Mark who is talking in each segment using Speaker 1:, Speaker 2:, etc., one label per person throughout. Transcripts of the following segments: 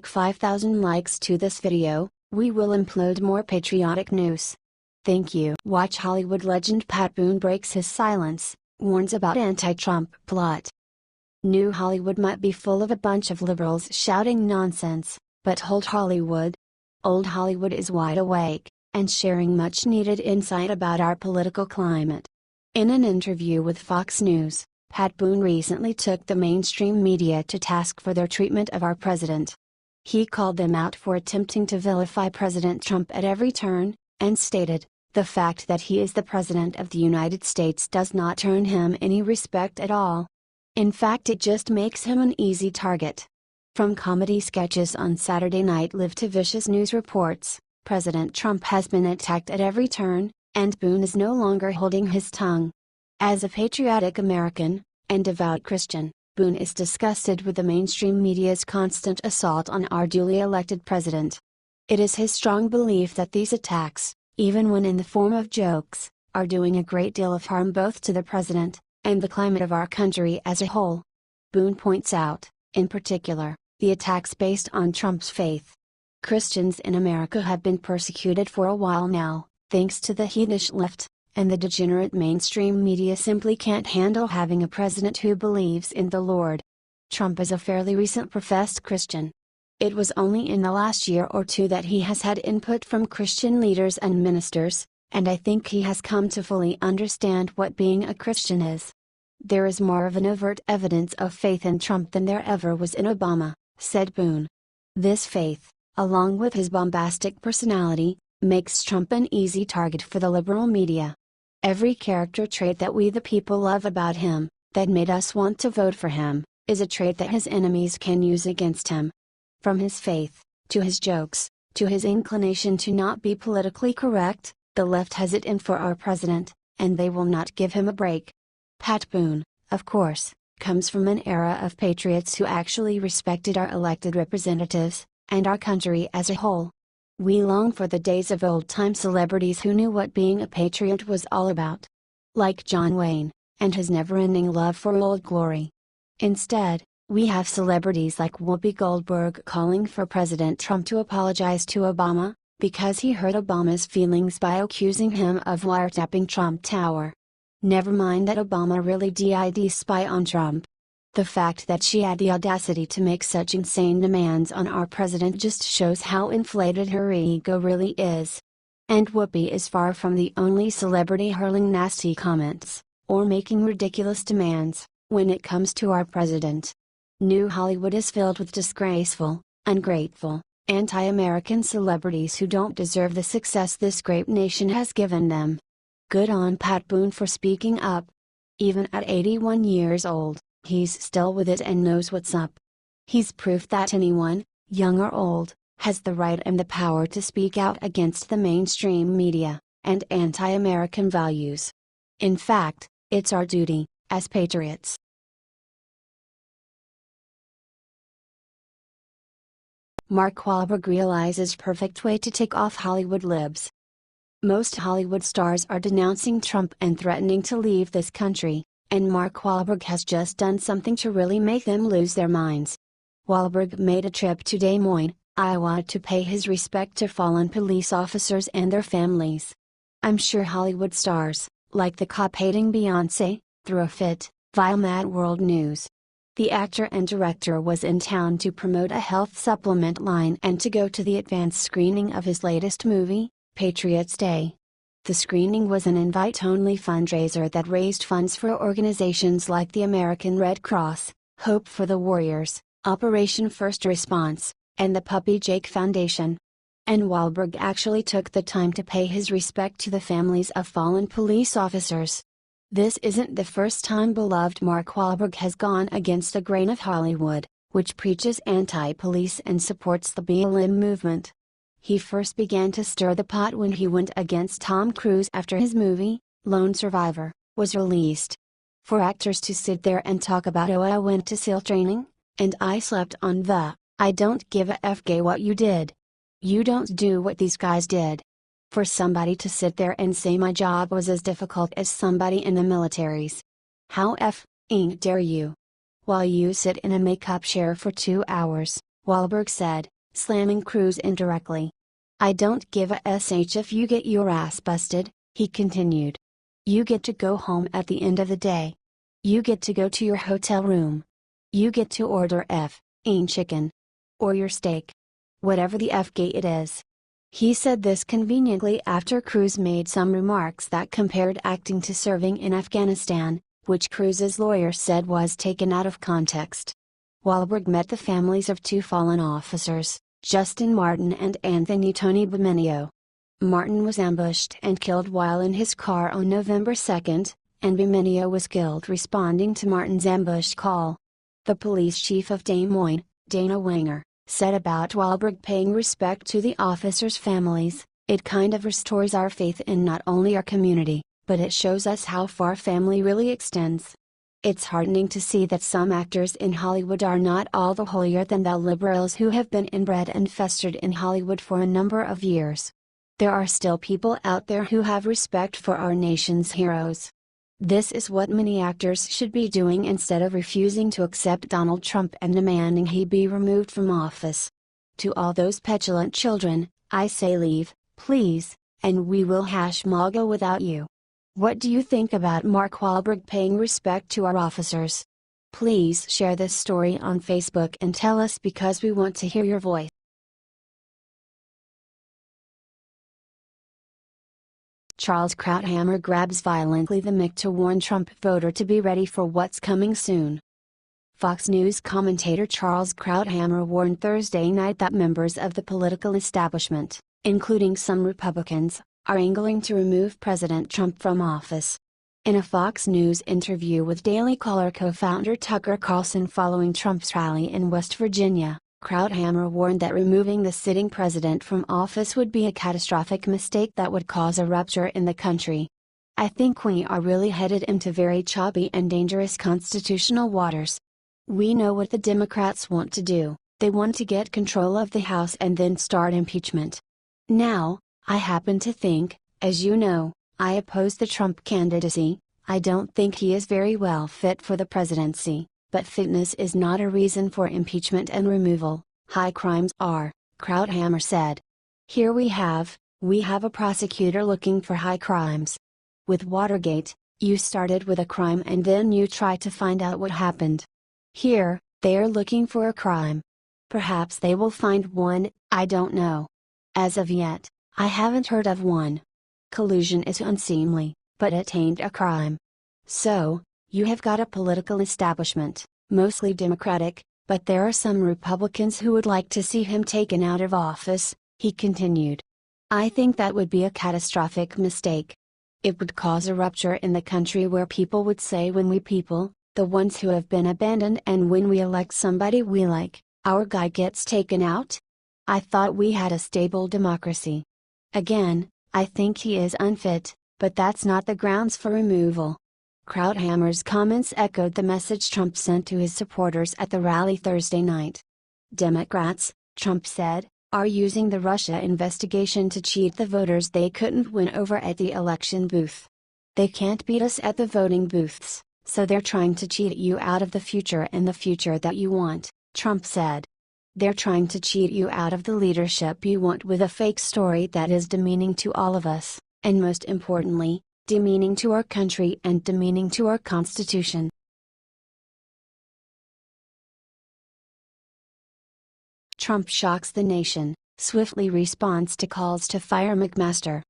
Speaker 1: 5,000 likes to this video, we will upload more patriotic news. Thank you. Watch Hollywood legend Pat Boone breaks his silence, warns about anti-Trump plot. New Hollywood might be full of a bunch of liberals shouting nonsense, but old Hollywood? Old Hollywood is wide awake, and sharing much needed insight about our political climate. In an interview with Fox News, Pat Boone recently took the mainstream media to task for their treatment of our president. He called them out for attempting to vilify President Trump at every turn, and stated, "The fact that he is the President of the United States does not earn him any respect at all. In fact, it just makes him an easy target." From comedy sketches on Saturday Night Live to vicious news reports, President Trump has been attacked at every turn, and Boone is no longer holding his tongue. As a patriotic American, and devout Christian, Boone is disgusted with the mainstream media's constant assault on our duly elected president. It is his strong belief that these attacks, even when in the form of jokes, are doing a great deal of harm both to the president, and the climate of our country as a whole. Boone points out, in particular, the attacks based on Trump's faith. Christians in America have been persecuted for a while now, thanks to the heathen left, and the degenerate mainstream media simply can't handle having a president who believes in the Lord. Trump is a fairly recent professed Christian. It was only in the last year or two that he has had input from Christian leaders and ministers, and I think he has come to fully understand what being a Christian is. There is more of an overt evidence of faith in Trump than there ever was in Obama, said Boone. This faith, along with his bombastic personality, makes Trump an easy target for the liberal media. Every character trait that we the people love about him, that made us want to vote for him, is a trait that his enemies can use against him. From his faith, to his jokes, to his inclination to not be politically correct, the left has it in for our president, and they will not give him a break. Pat Boone, of course, comes from an era of patriots who actually respected our elected representatives, and our country as a whole. We long for the days of old-time celebrities who knew what being a patriot was all about. Like John Wayne, and his never-ending love for old glory. Instead, we have celebrities like Whoopi Goldberg calling for President Trump to apologize to Obama, because he hurt Obama's feelings by accusing him of wiretapping Trump Tower. Never mind that Obama really did spy on Trump. The fact that she had the audacity to make such insane demands on our president just shows how inflated her ego really is. And Whoopi is far from the only celebrity hurling nasty comments, or making ridiculous demands, when it comes to our president. New Hollywood is filled with disgraceful, ungrateful, anti-American celebrities who don't deserve the success this great nation has given them. Good on Pat Boone for speaking up. Even at 81 years old, he's still with it and knows what's up. He's proof that anyone, young or old, has the right and the power to speak out against the mainstream media, and anti-American values. In fact, it's our duty, as patriots. Mark Wahlberg realizes perfect way to take off Hollywood libs. Most Hollywood stars are denouncing Trump and threatening to leave this country, and Mark Wahlberg has just done something to really make them lose their minds. Wahlberg made a trip to Des Moines, Iowa to pay his respect to fallen police officers and their families. I'm sure Hollywood stars, like the cop-hating Beyoncé, threw a fit, via Mad World News. The actor and director was in town to promote a health supplement line and to go to the advanced screening of his latest movie, Patriots Day. The screening was an invite-only fundraiser that raised funds for organizations like the American Red Cross, Hope for the Warriors, Operation First Response, and the Puppy Jake Foundation. And Wahlberg actually took the time to pay his respect to the families of fallen police officers. This isn't the first time beloved Mark Wahlberg has gone against the grain of Hollywood, which preaches anti-police and supports the BLM movement. He first began to stir the pot when he went against Tom Cruise after his movie, Lone Survivor, was released. For actors to sit there and talk about "oh, I went to SEAL training, and I slept on the, I don't give a f gay what you did. You don't do what these guys did." For somebody to sit there and say my job was as difficult as somebody in the military's. How f***ing dare you? While you sit in a makeup chair for 2 hours, Wahlberg said, slamming Cruz indirectly. "I don't give a sh if you get your ass busted," he continued. "You get to go home at the end of the day. You get to go to your hotel room. You get to order F***ing chicken. Or your steak. Whatever the F-gate it is." He said this conveniently after Cruz made some remarks that compared acting to serving in Afghanistan, which Cruz's lawyer said was taken out of context. Wahlberg met the families of two fallen officers, Justin Martin and Anthony Tony Bimenio. Martin was ambushed and killed while in his car on November 2, and Bimenio was killed responding to Martin's ambush call. The police chief of Des Moines, Dana Wenger, said about Wahlberg paying respect to the officers' families, "It kind of restores our faith in not only our community, but it shows us how far family really extends. It's heartening to see that some actors in Hollywood are not all the holier than thou liberals who have been inbred and festered in Hollywood for a number of years. There are still people out there who have respect for our nation's heroes. This is what many actors should be doing instead of refusing to accept Donald Trump and demanding he be removed from office. To all those petulant children, I say leave, please, and we will hash MAGA without you." What do you think about Mark Wahlberg paying respect to our officers? Please share this story on Facebook and tell us because we want to hear your voice. Charles Krauthammer grabs violently the mic to warn Trump voter to be ready for what's coming soon. Fox News commentator Charles Krauthammer warned Thursday night that members of the political establishment, including some Republicans, are angling to remove President Trump from office. In a Fox News interview with Daily Caller co-founder Tucker Carlson following Trump's rally in West Virginia, Krauthammer warned that removing the sitting president from office would be a catastrophic mistake that would cause a rupture in the country. "I think we are really headed into very choppy and dangerous constitutional waters. We know what the Democrats want to do. They want to get control of the House and then start impeachment. Now, I happen to think, as you know, I oppose the Trump candidacy. I don't think he is very well fit for the presidency. But fitness is not a reason for impeachment and removal, high crimes are," Krauthammer said. "Here we have a prosecutor looking for high crimes. With Watergate, you started with a crime and then you try to find out what happened. Here, they are looking for a crime. Perhaps they will find one, I don't know. As of yet, I haven't heard of one. Collusion is unseemly, but it ain't a crime. So, you have got a political establishment, mostly Democratic, but there are some Republicans who would like to see him taken out of office," he continued. "I think that would be a catastrophic mistake. It would cause a rupture in the country where people would say when we people, the ones who have been abandoned and when we elect somebody we like, our guy gets taken out? I thought we had a stable democracy. Again, I think he is unfit, but that's not the grounds for removal." Krauthammer's comments echoed the message Trump sent to his supporters at the rally Thursday night. "Democrats," Trump said, "are using the Russia investigation to cheat the voters they couldn't win over at the election booth. They can't beat us at the voting booths, so they're trying to cheat you out of the future and the future that you want," Trump said. "They're trying to cheat you out of the leadership you want with a fake story that is demeaning to all of us, and most importantly, demeaning to our country and demeaning to our Constitution." Trump shocks the nation, swiftly responds to calls to fire McMaster.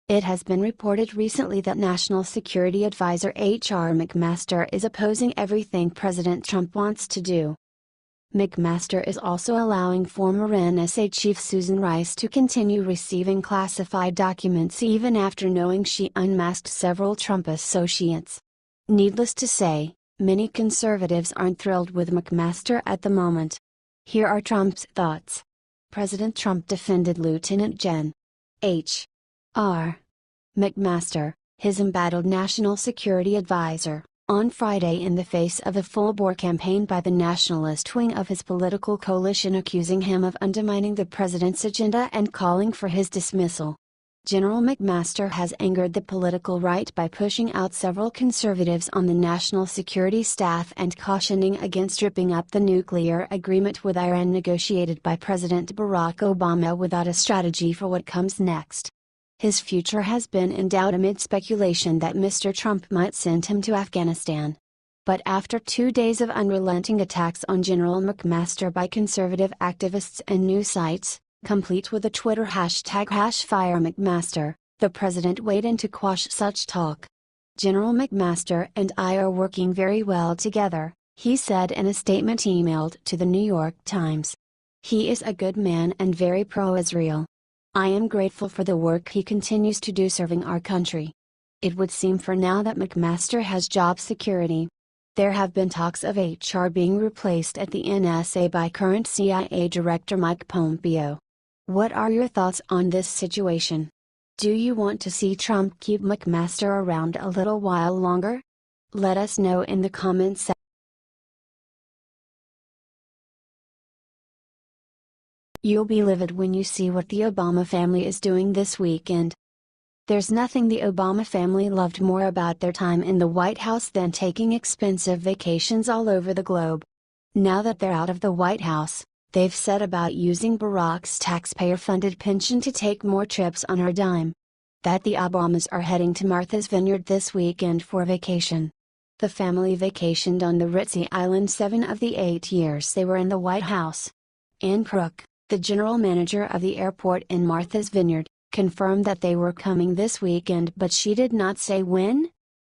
Speaker 1: It has been reported recently that National Security Advisor H.R. McMaster is opposing everything President Trump wants to do. McMaster is also allowing former NSA Chief Susan Rice to continue receiving classified documents even after knowing she unmasked several Trump associates. Needless to say, many conservatives aren't thrilled with McMaster at the moment. Here are Trump's thoughts. President Trump defended Lieutenant Gen. H. R. McMaster, his embattled national security advisor, on Friday in the face of a full-bore campaign by the nationalist wing of his political coalition accusing him of undermining the president's agenda and calling for his dismissal. General McMaster has angered the political right by pushing out several conservatives on the national security staff and cautioning against ripping up the nuclear agreement with Iran negotiated by President Barack Obama without a strategy for what comes next. His future has been in doubt amid speculation that Mr. Trump might send him to Afghanistan. But after 2 days of unrelenting attacks on General McMaster by conservative activists and news sites, complete with a Twitter hashtag #FireMcMaster, the president weighed in to quash such talk. "General McMaster and I are working very well together," he said in a statement emailed to the New York Times. "He is a good man and very pro-Israel. I am grateful for the work he continues to do serving our country." It would seem for now that McMaster has job security. There have been talks of HR being replaced at the NSA by current CIA Director Mike Pompeo. What are your thoughts on this situation? Do you want to see Trump keep McMaster around a little while longer? Let us know in the comments section. You'll be livid when you see what the Obama family is doing this weekend. There's nothing the Obama family loved more about their time in the White House than taking expensive vacations all over the globe. Now that they're out of the White House, they've set about using Barack's taxpayer-funded pension to take more trips on her dime. That the Obamas are heading to Martha's Vineyard this weekend for vacation. The family vacationed on the ritzy island 7 of the 8 years they were in the White House. Ann Crook, the general manager of the airport in Martha's Vineyard, confirmed that they were coming this weekend, but she did not say when.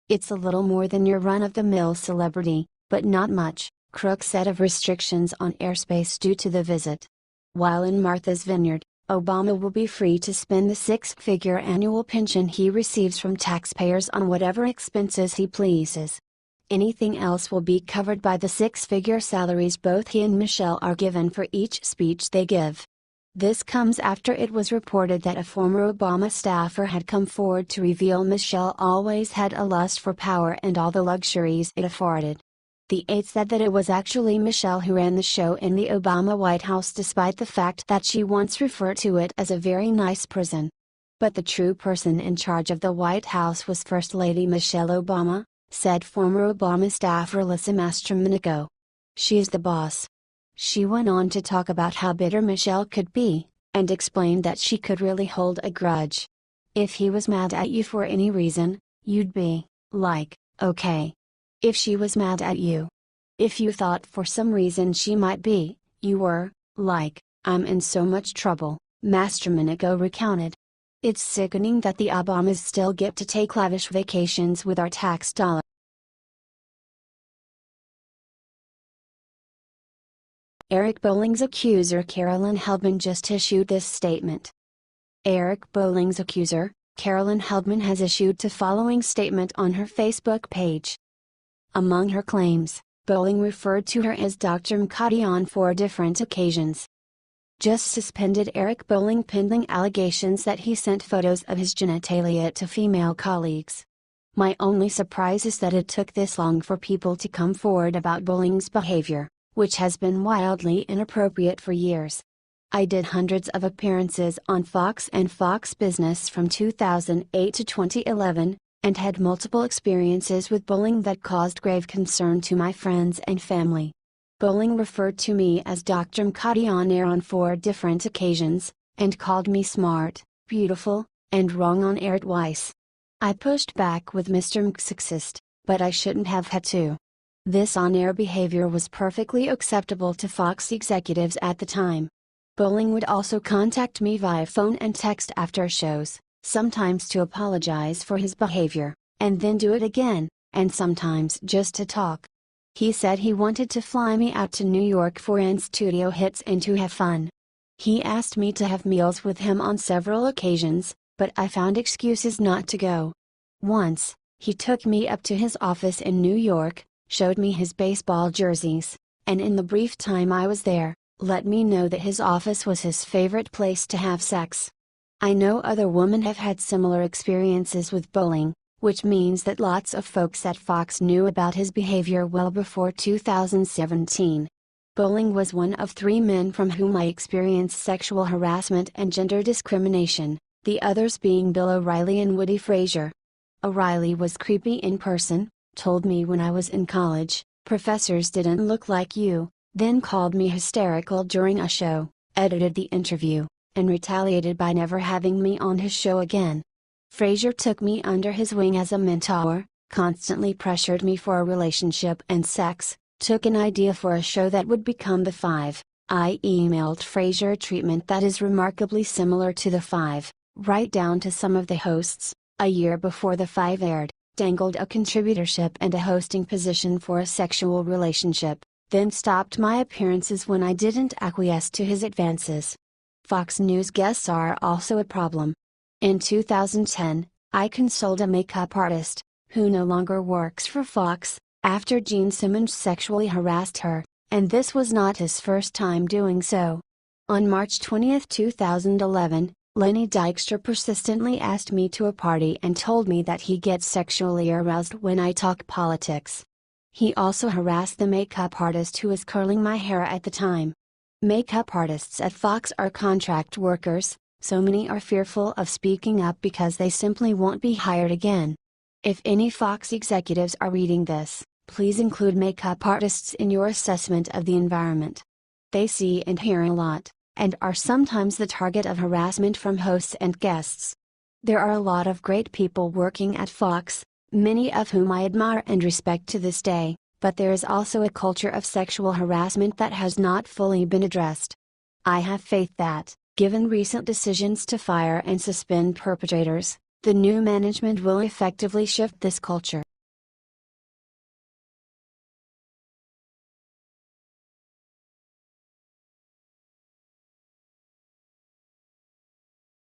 Speaker 1: "It's a little more than your run-of-the-mill celebrity, but not much," Crook said of restrictions on airspace due to the visit. While in Martha's Vineyard, Obama will be free to spend the 6-figure annual pension he receives from taxpayers on whatever expenses he pleases. Anything else will be covered by the 6-figure salaries both he and Michelle are given for each speech they give. This comes after it was reported that a former Obama staffer had come forward to reveal Michelle always had a lust for power and all the luxuries it afforded. The aide said that it was actually Michelle who ran the show in the Obama White House, despite the fact that she once referred to it as a very nice prison. But the true person in charge of the White House was First Lady Michelle Obama, said former Obama staffer Lisa Mastromenico. "She's the boss." She went on to talk about how bitter Michelle could be, and explained that she could really hold a grudge. "If he was mad at you for any reason, you'd be, like, okay. If she was mad at you. If you thought for some reason she might be, you were, like, I'm in so much trouble," Mastromenico recounted. "It's sickening that the Obamas still get to take lavish vacations with our tax dollars." Eric Bolling's accuser Carolyn Heldman just issued this statement. Eric Bolling's accuser, Carolyn Heldman, has issued the following statement on her Facebook page. Among her claims, Bolling referred to her as Dr. McCarty on 4 different occasions. Just suspended Eric Bolling pending allegations that he sent photos of his genitalia to female colleagues. "My only surprise is that it took this long for people to come forward about Bolling's behavior, which has been wildly inappropriate for years. I did hundreds of appearances on Fox and Fox Business from 2008 to 2011, and had multiple experiences with Bolling that caused grave concern to my friends and family. Bolling referred to me as Dr. McCarty on air on 4 different occasions, and called me smart, beautiful, and wrong on air twice. I pushed back with Mr. McSexist, but I shouldn't have had to. This on-air behavior was perfectly acceptable to Fox executives at the time. Bolling would also contact me via phone and text after shows, sometimes to apologize for his behavior, and then do it again, and sometimes just to talk. He said he wanted to fly me out to New York for in-studio hits and to have fun. He asked me to have meals with him on several occasions, but I found excuses not to go. Once, he took me up to his office in New York, showed me his baseball jerseys, and in the brief time I was there, let me know that his office was his favorite place to have sex. I know other women have had similar experiences with Bolling, which means that lots of folks at Fox knew about his behavior well before 2017. Bolling was one of 3 men from whom I experienced sexual harassment and gender discrimination, the others being Bill O'Reilly and Woody Frazier. O'Reilly was creepy in person, told me when I was in college, "Professors didn't look like you," then called me hysterical during a show, edited the interview, and retaliated by never having me on his show again. Frazier took me under his wing as a mentor, constantly pressured me for a relationship and sex, took an idea for a show that would become The Five. I emailed Frazier a treatment that is remarkably similar to The Five, right down to some of the hosts. A year before The Five aired, dangled a contributorship and a hosting position for a sexual relationship, then stopped my appearances when I didn't acquiesce to his advances. Fox News guests are also a problem. In 2010, I consoled a makeup artist, who no longer works for Fox, after Gene Simmons sexually harassed her, and this was not his first time doing so. On March 20, 2011, Lenny Dykstra persistently asked me to a party and told me that he gets sexually aroused when I talk politics. He also harassed the makeup artist who was curling my hair at the time. Makeup artists at Fox are contract workers, so many are fearful of speaking up because they simply won't be hired again. If any Fox executives are reading this, please include makeup artists in your assessment of the environment. They see and hear a lot, and are sometimes the target of harassment from hosts and guests. There are a lot of great people working at Fox, many of whom I admire and respect to this day, but there is also a culture of sexual harassment that has not fully been addressed. I have faith that, given recent decisions to fire and suspend perpetrators, the new management will effectively shift this culture.